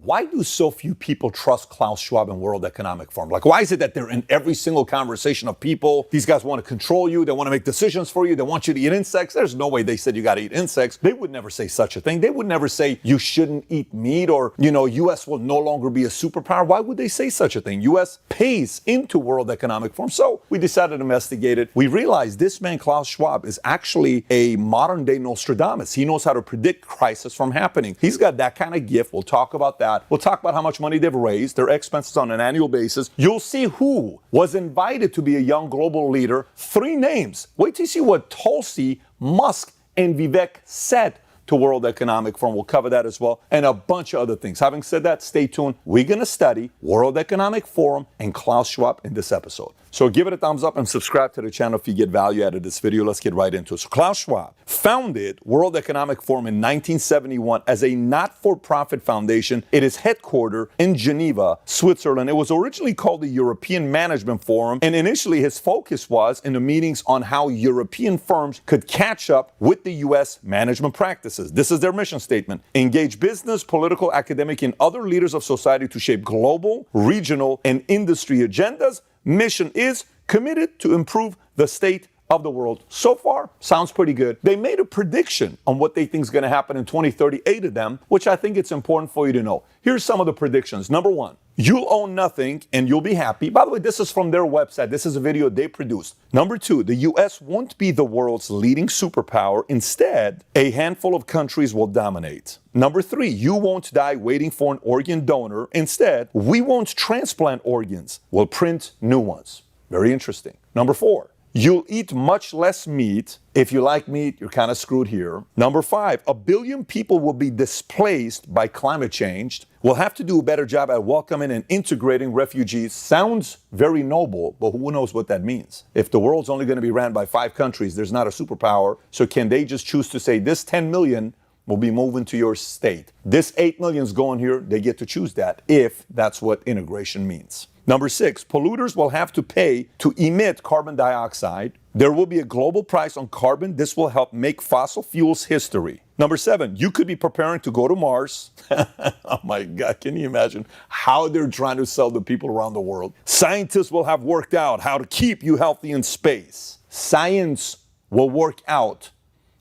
Why do so few people trust Klaus Schwab and World Economic Forum? Like, why is it that they're in every single conversation of people? These guys want to control you. They want to make decisions for you. They want you to eat insects. There's no way they said you got to eat insects. They would never say such a thing. They would never say you shouldn't eat meat or, U.S. will no longer be a superpower. Why would they say such a thing? U.S. pays into World Economic Forum. So we decided to investigate it. We realized this man, Klaus Schwab, is actually a modern day Nostradamus. He knows how to predict crisis from happening. He's got that kind of gift. We'll talk about that. We'll talk about how much money they've raised, their expenses on an annual basis. You'll see who was invited to be a young global leader. 3 names. Wait till you see what Tulsi, Musk, and Vivek said to World Economic Forum. We'll cover that as well, and a bunch of other things. Having said that, stay tuned. We're going to study World Economic Forum and Klaus Schwab in this episode. So give it a thumbs up and subscribe to the channel if you get value out of this video. Let's get right into it. So Klaus Schwab founded World Economic Forum in 1971 as a not-for-profit foundation. It is headquartered in Geneva, Switzerland. It was originally called the European Management Forum, and initially his focus was in the meetings on how European firms could catch up with the U.S. management practices. This is their mission statement. Engage business, political, academic, and other leaders of society to shape global, regional, and industry agendas. Mission is committed to improve the state of the world. So far, sounds pretty good. They made a prediction on what they think is going to happen in 2030, 8 of them, which I think it's important for you to know. Here's some of the predictions. Number 1, you'll own nothing and you'll be happy. By the way, this is from their website. This is a video they produced. Number 2, the U.S. won't be the world's leading superpower. Instead, a handful of countries will dominate. Number 3, you won't die waiting for an organ donor. Instead, we won't transplant organs. We'll print new ones. Very interesting. Number 4, you'll eat much less meat. If you like meat, you're kind of screwed here. Number 5, 1 billion people will be displaced by climate change. We'll have to do a better job at welcoming and integrating refugees. Sounds very noble, but who knows what that means? If the world's only going to be ran by 5 countries, there's not a superpower. So can they just choose to say this 10 million will be moving to your state? This 8 million is going here. They get to choose that if that's what integration means. Number 6, polluters will have to pay to emit carbon dioxide. There will be a global price on carbon. This will help make fossil fuels history. Number 7, you could be preparing to go to Mars. Oh my God, can you imagine how they're trying to sell to people around the world? Scientists will have worked out how to keep you healthy in space. Science will work out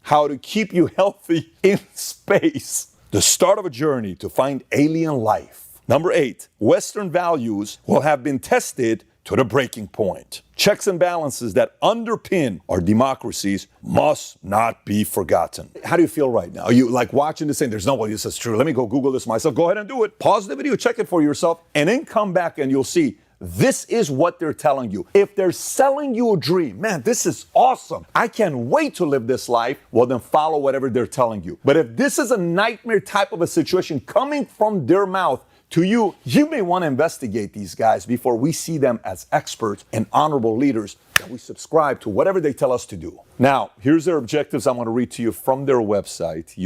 how to keep you healthy in space. The start of a journey to find alien life. Number 8, Western values will have been tested to the breaking point. Checks and balances that underpin our democracies must not be forgotten. How do you feel right now? Are you like watching this saying, there's no way this is true? Let me go Google this myself. Go ahead and do it. Pause the video, check it for yourself, and then come back and you'll see this is what they're telling you. If they're selling you a dream, man, this is awesome. I can't wait to live this life. Well, then follow whatever they're telling you. But if this is a nightmare type of a situation coming from their mouth, to you, you may want to investigate these guys before we see them as experts and honorable leaders that we subscribe to whatever they tell us to do. Now, here's their objectives. I'm going to read to you from their website.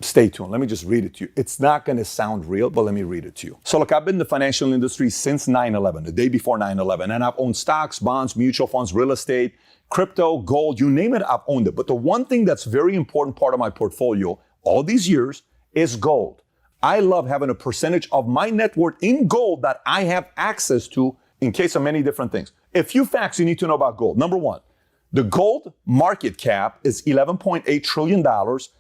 Stay tuned. Let me just read it to you. It's not going to sound real, but let me read it to you. So look, I've been in the financial industry since 9/11, the day before 9/11, and I've owned stocks, bonds, mutual funds, real estate, crypto, gold, you name it, I've owned it. But the one thing that's very important part of my portfolio all these years is gold. I love having a percentage of my net worth in gold that I have access to in case of many different things. A few facts you need to know about gold. Number 1, the gold market cap is $11.8 trillion.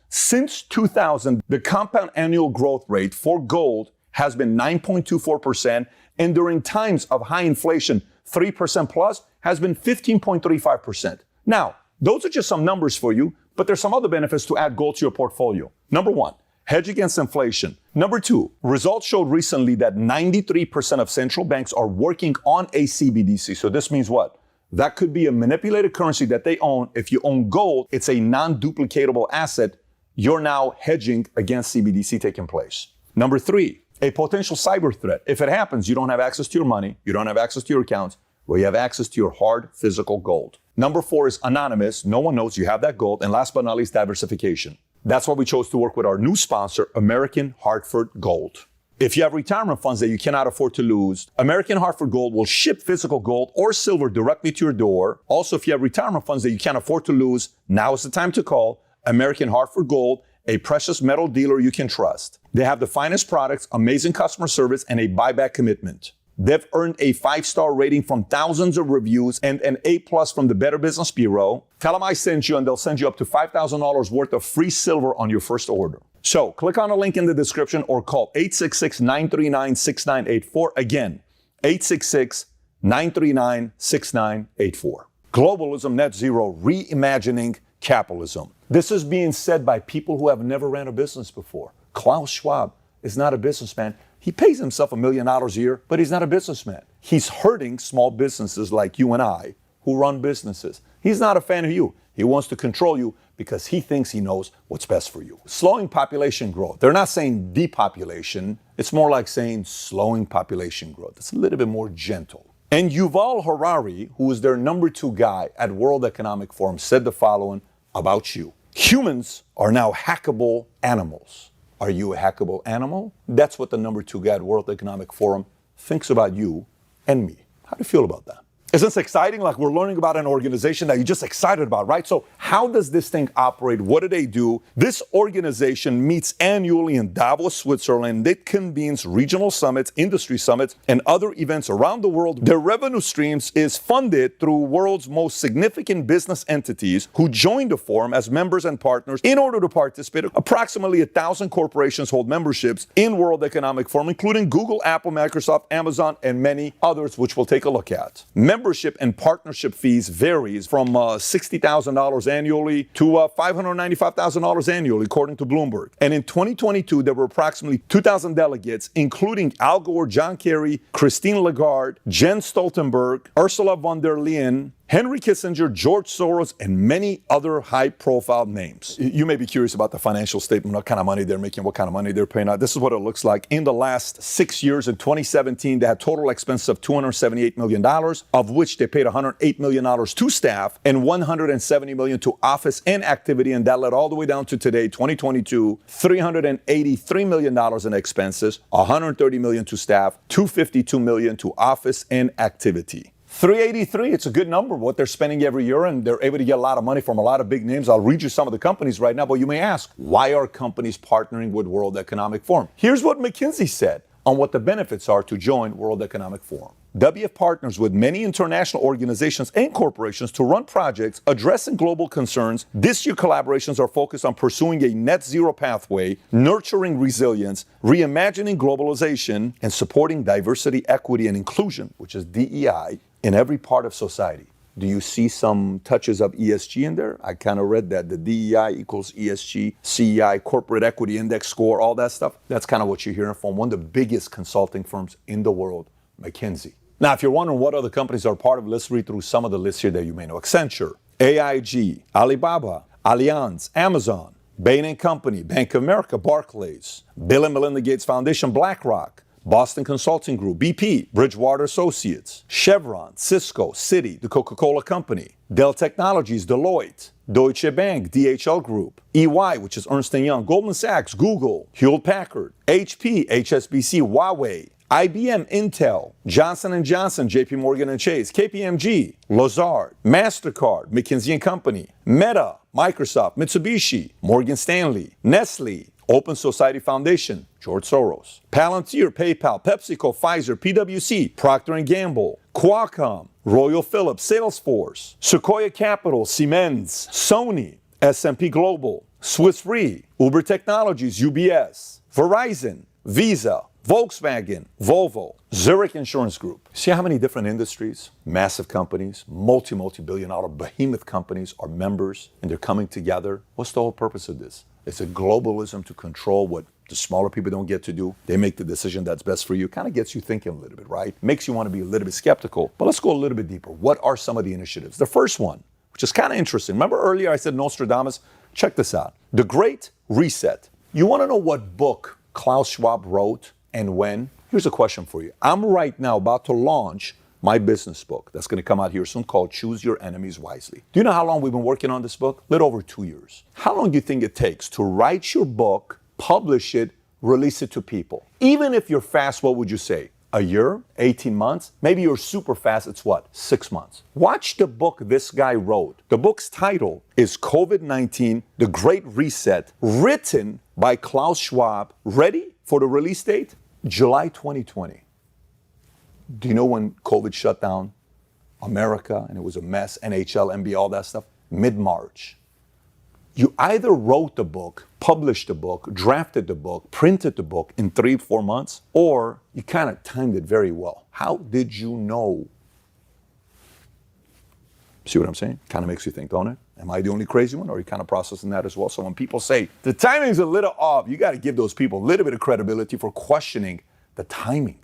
Since 2000, the compound annual growth rate for gold has been 9.24%, and during times of high inflation, 3% plus, has been 15.35%. Now, those are just some numbers for you, but there's some other benefits to add gold to your portfolio. Number 1, hedge against inflation. Number 2, results showed recently that 93% of central banks are working on a CBDC. So this means what? That could be a manipulated currency that they own. If you own gold, it's a non-duplicatable asset. You're now hedging against CBDC taking place. Number 3, a potential cyber threat. If it happens, you don't have access to your money, you don't have access to your accounts, well, you have access to your hard physical gold. Number 4 is anonymous. No one knows you have that gold. And last but not least, diversification. That's why we chose to work with our new sponsor, American Hartford Gold. If you have retirement funds that you cannot afford to lose, American Hartford Gold will ship physical gold or silver directly to your door. Also, if you have retirement funds that you can't afford to lose, now is the time to call American Hartford Gold a precious metal dealer you can trust. They have the finest products, amazing customer service, and a buyback commitment. They've earned a 5-star rating from thousands of reviews and an A+ from the Better Business Bureau. Tell them I sent you and they'll send you up to $5,000 worth of free silver on your first order. So click on the link in the description or call 866-939-6984. Again, 866-939-6984. Globalism Net Zero, reimagining capitalism. This is being said by people who have never ran a business before. Klaus Schwab is not a businessman. He pays himself $1 million a year, but he's not a businessman. He's hurting small businesses like you and I who run businesses. He's not a fan of you. He wants to control you because he thinks he knows what's best for you. Slowing population growth. They're not saying depopulation. It's more like saying slowing population growth. It's a little bit more gentle. And Yuval Harari, who is their number 2 guy at World Economic Forum, said the following about you. Humans are now hackable animals. Are you a hackable animal? That's what the number 2 guy at World Economic Forum thinks about you and me. How do you feel about that? Isn't this exciting? Like we're learning about an organization that you're just excited about, right? So how does this thing operate? What do they do? This organization meets annually in Davos, Switzerland. It convenes regional summits, industry summits, and other events around the world. Their revenue streams is funded through world's most significant business entities who join the forum as members and partners in order to participate. Approximately 1,000 corporations hold memberships in World Economic Forum, including Google, Apple, Microsoft, Amazon, and many others, which we'll take a look at. Membership and partnership fees varies from $60,000 annually to $595,000 annually, according to Bloomberg. And in 2022, there were approximately 2,000 delegates, including Al Gore, John Kerry, Christine Lagarde, Jens Stoltenberg, Ursula von der Leyen, Henry Kissinger, George Soros, and many other high-profile names. You may be curious about the financial statement, what kind of money they're making, what kind of money they're paying out. This is what it looks like. In the last 6 years, in 2017, they had total expenses of $278 million, of which they paid $108 million to staff and $170 million to office and activity, and that led all the way down to today, 2022, $383 million in expenses, $130 million to staff, $252 million to office and activity. 383, it's a good number, what they're spending every year, and they're able to get a lot of money from a lot of big names. I'll read you some of the companies right now, but you may ask, why are companies partnering with World Economic Forum? Here's what McKinsey said on what the benefits are to join World Economic Forum. WF partners with many international organizations and corporations to run projects addressing global concerns. This year, collaborations are focused on pursuing a net zero pathway, nurturing resilience, reimagining globalization, and supporting diversity, equity, and inclusion, which is DEI, in every part of society. Do you see some touches of ESG in there? I kind of read that. The DEI equals ESG, CEI, Corporate Equity Index score, all that stuff. That's kind of what you're hearing from one of the biggest consulting firms in the world, McKinsey. Now, if you're wondering what other companies are part of, let's read through some of the lists here that you may know. Accenture, AIG, Alibaba, Allianz, Amazon, Bain & Company, Bank of America, Barclays, Bill and Melinda Gates Foundation, BlackRock, Boston Consulting Group, BP, Bridgewater Associates, Chevron, Cisco, Citi, the Coca-Cola Company, Dell Technologies, Deloitte, Deutsche Bank, DHL Group, EY, which is Ernst & Young, Goldman Sachs, Google, Hewlett-Packard, HP, HSBC, Huawei, IBM, Intel, Johnson & Johnson, JP Morgan & Chase, KPMG, Lazard, MasterCard, McKinsey & Company, Meta, Microsoft, Mitsubishi, Morgan Stanley, Nestle, Open Society Foundation, George Soros, Palantir, PayPal, PepsiCo, Pfizer, PwC, Procter & Gamble, Qualcomm, Royal Philips, Salesforce, Sequoia Capital, Siemens, Sony, S&P Global, Swiss Re, Uber Technologies, UBS, Verizon, Visa, Volkswagen, Volvo, Zurich Insurance Group. See how many different industries, massive companies, multi-billion dollar behemoth companies are members and they're coming together? What's the whole purpose of this? It's a globalism to control what the smaller people don't get to do. They make the decision that's best for you. Kind of gets you thinking a little bit, right? Makes you want to be a little bit skeptical. But let's go a little bit deeper. What are some of the initiatives? The first one, which is kind of interesting. Remember earlier I said Nostradamus? Check this out. The Great Reset. You want to know what book Klaus Schwab wrote and when? Here's a question for you. I'm right now about to launch my business book that's going to come out here soon called Choose Your Enemies Wisely. Do you know how long we've been working on this book? A little over 2 years. How long do you think it takes to write your book, publish it, release it to people? Even if you're fast, what would you say? A year, 18 months. Maybe you're super fast, it's what? 6 months. Watch the book this guy wrote. The book's title is COVID-19, The Great Reset, written by Klaus Schwab. Ready for the release date? July 2020. Do you know when COVID shut down America and it was a mess, NHL, NBA, all that stuff? Mid-March. You either wrote the book, published the book, drafted the book, printed the book in 3-4 months, or you kind of timed it very well. How did you know? See what I'm saying? Kind of makes you think, don't it? Am I the only crazy one, or are you kind of processing that as well? So when people say the timing's a little off, you got to give those people a little bit of credibility for questioning the timing.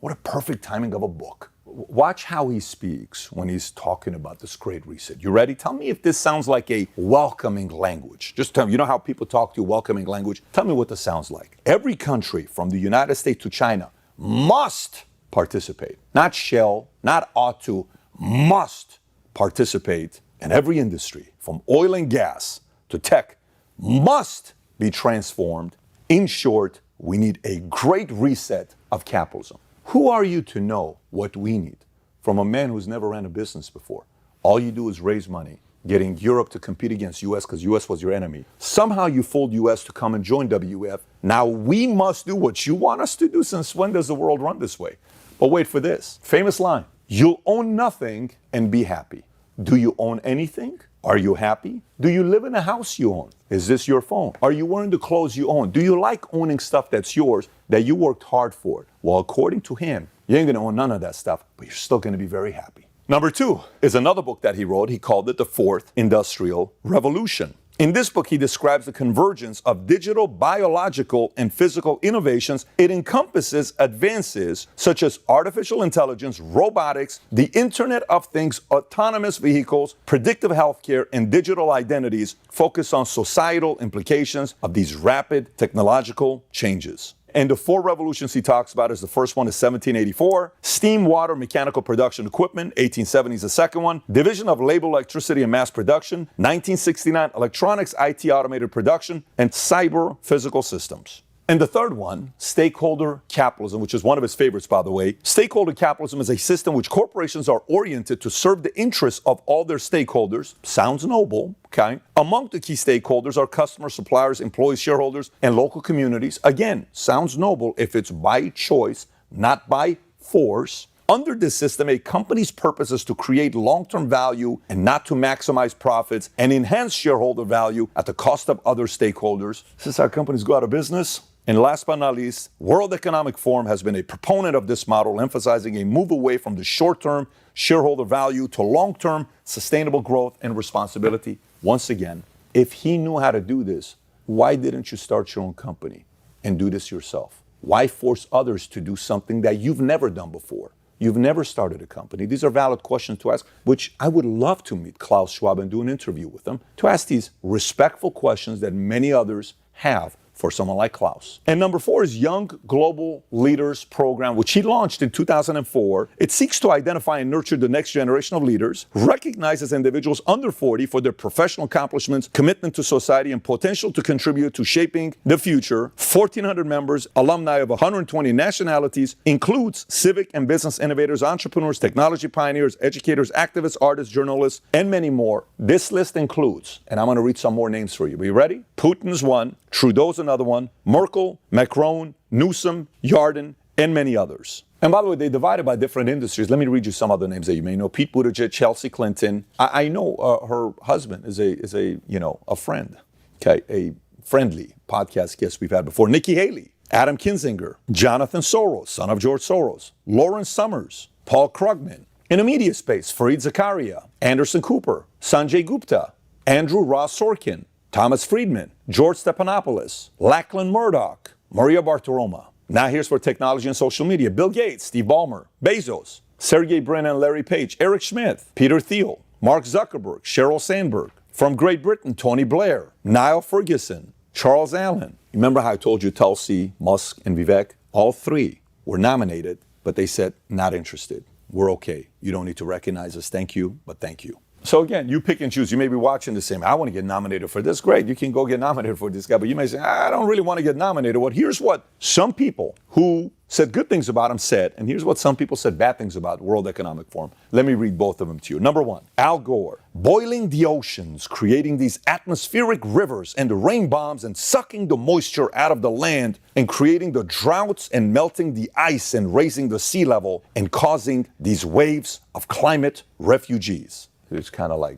What a perfect timing of a book. Watch how he speaks when he's talking about this great reset. You ready? Tell me if this sounds like a welcoming language. Just tell me, you know how people talk to you, welcoming language? Tell me what this sounds like. Every country from the United States to China must participate. Not shall, not ought to, must participate in every industry, from oil and gas to tech, must be transformed. In short, we need a great reset of capitalism. Who are you to know what we need from a man who's never ran a business before? All you do is raise money, getting Europe to compete against US because US was your enemy. Somehow you fooled US to come and join WF. Now we must do what you want us to do. Since when does the world run this way? But wait for this. Famous line. You'll own nothing and be happy. Do you own anything? Are you happy? Do you live in a house you own? Is this your phone? Are you wearing the clothes you own? Do you like owning stuff that's yours, that you worked hard for? Well, according to him, you ain't gonna own none of that stuff, but you're still gonna be very happy. Number 2 is another book that he wrote. He called it The Fourth Industrial Revolution. In this book, he describes the convergence of digital, biological, and physical innovations. It encompasses advances such as artificial intelligence, robotics, the Internet of Things, autonomous vehicles, predictive healthcare, and digital identities, focused on societal implications of these rapid technological changes. And the 4 revolutions he talks about is the first one is 1784, steam, water, mechanical production equipment, 1870 is the second one, division of labor, electricity, and mass production, 1969, electronics, IT, automated production, and cyber physical systems. And the third one, stakeholder capitalism, which is one of his favorites, by the way. Stakeholder capitalism is a system which corporations are oriented to serve the interests of all their stakeholders. Sounds noble, okay? Among the key stakeholders are customers, suppliers, employees, shareholders, and local communities. Again, sounds noble if it's by choice, not by force. Under this system, a company's purpose is to create long-term value and not to maximize profits and enhance shareholder value at the cost of other stakeholders. This is how companies go out of business. And last but not least, World Economic Forum has been a proponent of this model, emphasizing a move away from the short-term shareholder value to long-term sustainable growth and responsibility. Once again, if he knew how to do this, why didn't you start your own company and do this yourself? Why force others to do something that you've never done before? You've never started a company. These are valid questions to ask, which I would love to meet Klaus Schwab and do an interview with him, to ask these respectful questions that many others have for someone like Klaus. And number 4 is Young Global Leaders Program, which he launched in 2004. It seeks to identify and nurture the next generation of leaders, recognizes individuals under 40 for their professional accomplishments, commitment to society, and potential to contribute to shaping the future. 1,400 members, alumni of 120 nationalities, includes civic and business innovators, entrepreneurs, technology pioneers, educators, activists, artists, journalists, and many more. This list includes, and I'm going to read some more names for you. Are you ready? Putin's one, Trudeau's another one, Merkel, Macron, Newsom, Yarden, and many others. And by the way, they divided by different industries. Let me read you some other names that you may know. Pete Buttigieg, Chelsea Clinton. I know her husband is a friend, okay, a friendly podcast guest we've had before. Nikki Haley, Adam Kinzinger, Jonathan Soros, son of George Soros, Lawrence Summers, Paul Krugman. In the media space, Fareed Zakaria, Anderson Cooper, Sanjay Gupta, Andrew Ross Sorkin, Thomas Friedman, George Stephanopoulos, Lachlan Murdoch, Maria Bartiromo. Now here's for technology and social media. Bill Gates, Steve Ballmer, Bezos, Sergey Brin and Larry Page, Eric Schmidt, Peter Thiel, Mark Zuckerberg, Sheryl Sandberg. From Great Britain, Tony Blair, Niall Ferguson, Charles Allen. Remember how I told you Tulsi, Musk, and Vivek? All 3 were nominated, but they said, not interested. We're okay. You don't need to recognize us. Thank you, but thank you. So again, you pick and choose. You may be watching the same. I want to get nominated for this. Great, you can go get nominated for this guy. But you may say, I don't really want to get nominated. Well, here's what some people who said good things about him said, and here's what some people said bad things about World Economic Forum. Let me read both of them to you. Number one, Al Gore, boiling the oceans, creating these atmospheric rivers and the rain bombs and sucking the moisture out of the land and creating the droughts and melting the ice and raising the sea level and causing these waves of climate refugees. It's kind of like,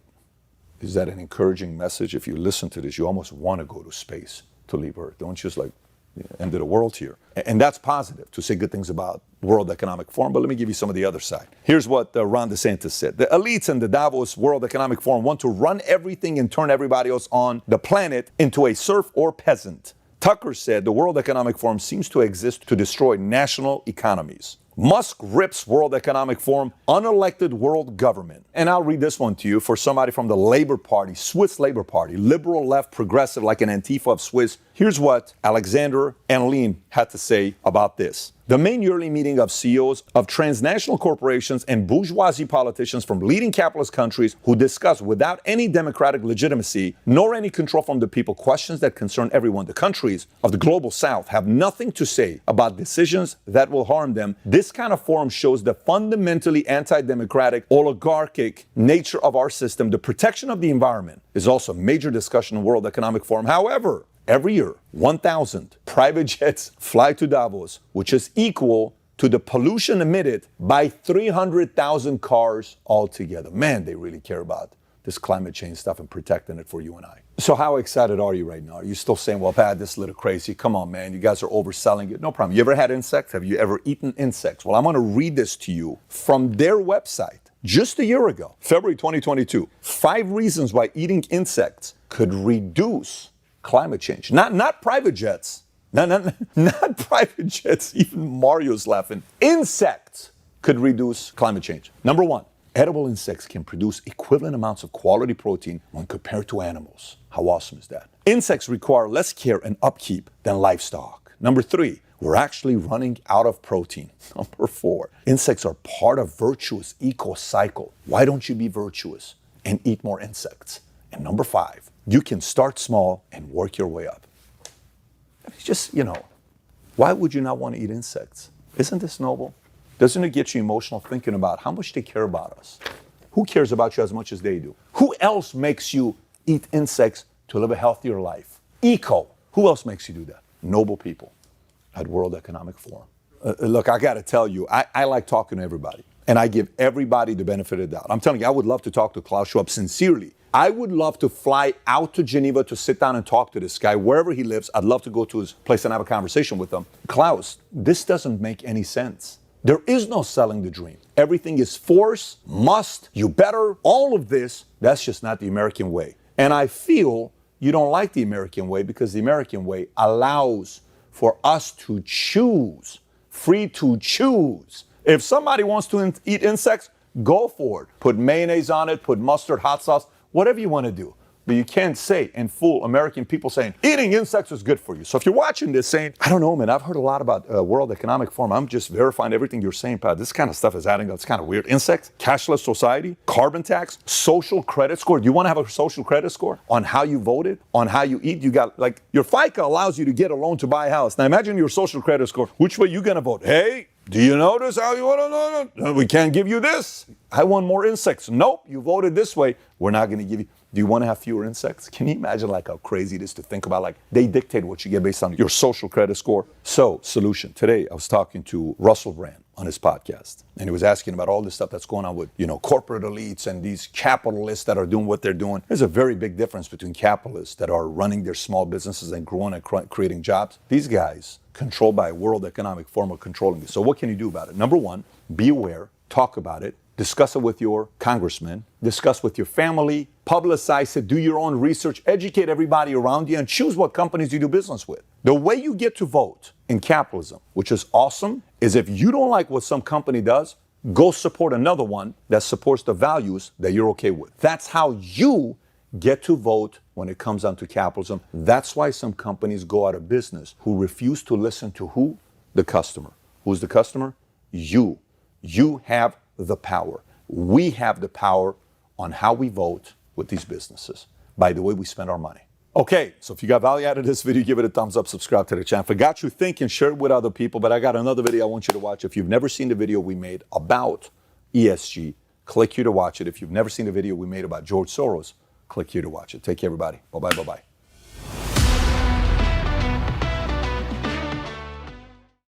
is that an encouraging message? If you listen to this, you almost want to go to space to leave Earth. Don't just like, end of the world here. And that's positive to say good things about World Economic Forum, but let me give you some of the other side. Here's what Ron DeSantis said. The elites in the Davos World Economic Forum want to run everything and turn everybody else on the planet into a serf or peasant. Tucker said the World Economic Forum seems to exist to destroy national economies. Musk rips World Economic Forum, unelected world government. And I'll read this one to you for somebody from the Labour Party, Swiss Labour Party, liberal, left, progressive, like an Antifa of Swiss. Here's what Alexander Anlin had to say about this. The main yearly meeting of CEOs of transnational corporations and bourgeoisie politicians from leading capitalist countries who discuss without any democratic legitimacy nor any control from the people questions that concern everyone. The countries of the global south have nothing to say about decisions that will harm them. This kind of forum shows the fundamentally anti-democratic, oligarchic nature of our system. The protection of the environment is also a major discussion in the World Economic Forum. However, every year, 1,000 private jets fly to Davos, which is equal to the pollution emitted by 300,000 cars altogether. Man, they really care about this climate change stuff and protecting it for you and I. So how excited are you right now? Are you still saying, well, Pat, this is a little crazy. Come on, man. You guys are overselling it. No problem. You ever had insects? Have you ever eaten insects? Well, I'm going to read this to you from their website just a year ago, February 2022. 5 reasons why eating insects could reduce climate change. Not private jets. Not private jets. Even Mario's laughing. Insects could reduce climate change. Number 1, edible insects can produce equivalent amounts of quality protein when compared to animals. How awesome is that? Insects require less care and upkeep than livestock. Number 3, we're actually running out of protein. Number 4, insects are part of virtuous eco-cycle. Why don't you be virtuous and eat more insects? And number 5, you can start small and work your way up. It's just, why would you not want to eat insects? Isn't this noble? Doesn't it get you emotional thinking about how much they care about us? Who cares about you as much as they do? Who else makes you eat insects to live a healthier life? Eco. Who else makes you do that? Noble people at World Economic Forum. Look, I got to tell you, I like talking to everybody. And I give everybody the benefit of the doubt. I'm telling you, I would love to talk to Klaus Schwab sincerely. I would love to fly out to Geneva to sit down and talk to this guy, wherever he lives. I'd love to go to his place and have a conversation with him. Klaus, this doesn't make any sense. There is no selling the dream. Everything is force, must, you better, all of this. That's just not the American way. And I feel you don't like the American way because the American way allows for us to choose, free to choose. If somebody wants to eat insects, go for it. Put mayonnaise on it, put mustard, hot sauce, whatever you want to do. But you can't say and fool American people saying, eating insects is good for you. So if you're watching this saying, I don't know, man, I've heard a lot about World Economic Forum. I'm just verifying everything you're saying, Pat. This kind of stuff is adding up. It's kind of weird. Insects, cashless society, carbon tax, social credit score. Do you want to have a social credit score on how you voted, on how you eat? You got, like, your FICA allows you to get a loan to buy a house. Now imagine your social credit score. Which way you going to vote? Hey, do you notice how you want to know? No, we can't give you this. I want more insects. Nope, you voted this way. We're not going to give you. Do you want to have fewer insects? Can you imagine like how crazy it is to think about, like, they dictate what you get based on your social credit score? So, solution. Today, I was talking to Russell Brand on his podcast, and he was asking about all this stuff that's going on with, corporate elites and these capitalists that are doing what they're doing. There's a very big difference between capitalists that are running their small businesses and growing and creating jobs. These guys, controlled by World Economic Forum, are controlling this. So what can you do about it? Number 1, be aware, talk about it, discuss it with your congressman, discuss with your family, publicize it, do your own research, educate everybody around you, and choose what companies you do business with. The way you get to vote in capitalism, which is awesome, is if you don't like what some company does, go support another one that supports the values that you're okay with. That's how you get to vote when it comes down to capitalism. That's why some companies go out of business who refuse to listen to who? The customer. Who's the customer? You. You have the power. We have the power on how we vote with these businesses by the way we spend our money. Okay, so if you got value out of this video, give it a thumbs up, subscribe to the channel. If it got you thinking, share it with other people. But I got another video I want you to watch. If you've never seen the video we made about ESG, click here to watch it. If you've never seen the video we made about George Soros, click here to watch it. Take care, everybody. Bye-bye, bye-bye.